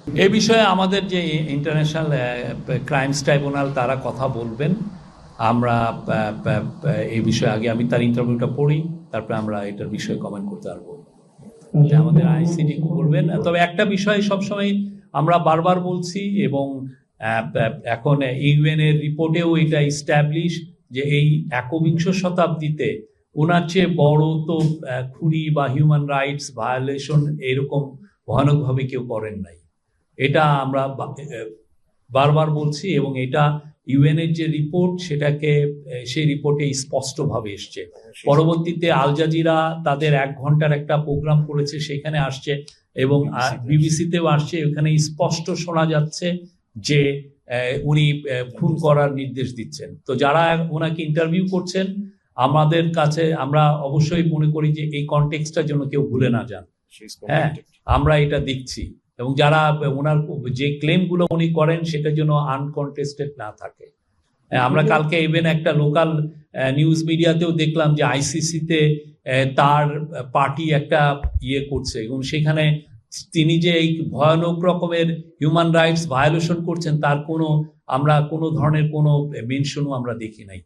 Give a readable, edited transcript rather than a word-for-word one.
এ বিষয়ে আমাদের যে ইন্টারন্যাশনাল ক্রাইমস ট্রাইব্যুনাল তারা কথা বলবেন। আমরা এই বিষয়ে আগে আমি তার ইন্টারভিউটা পড়ি, তারপরে আমরা এটার বিষয়ে কমেন্ট করতে পারবো। আমাদের আইসিটি করবেন। তবে একটা বিষয় সবসময় আমরা বারবার বলছি এবং এখন ইউএন এর রিপোর্টেও এটা ইস্টাবলিশ যে এই একবিংশ শতাব্দীতে ওনার চেয়ে বড় তো খুনি বা হিউম্যান রাইটস ভায়োলেশন এরকম ভয়ানকভাবে কেউ করেন নাই। এটা আমরা বারবার বলছি এবং এটা ইউএন এর যে রিপোর্ট সেটাকে সেই রিপোর্টে স্পষ্টভাবে এসছে। পরবর্তীতে আল জাজিরা তাদের 1 ঘন্টার একটা প্রোগ্রাম করেছে, সেখানে আসছে এবং বিবিসিতেও আসছে। ওখানে স্পষ্ট শোনা যাচ্ছে যে উনি খুন করার নির্দেশ দিচ্ছেন। তো যারা ওনাকে ইন্টারভিউ করছেন, আমাদের কাছে আমরা অবশ্যই মনে করি যে এই কনটেক্সটটার জন্য কেউ ভুলে না যান। হ্যাঁ, আমরা এটা দেখছি এবং যারা ওনার যে ক্লেমগুলো উনি করেন সেটার জন্য আনকনটেস্টেড না থাকে। আমরা কালকে ইভেন একটা লোকাল নিউজ মিডিয়াতেও দেখলাম যে আইসিসিতে তার পার্টি একটা করছে এবং সেখানে তিনি যে এই ভয়ানক রকমের হিউম্যান রাইটস ভায়োলেশন করছেন তার আমরা কোনো ধরনের কোনো মেনশনও আমরা দেখি নাই।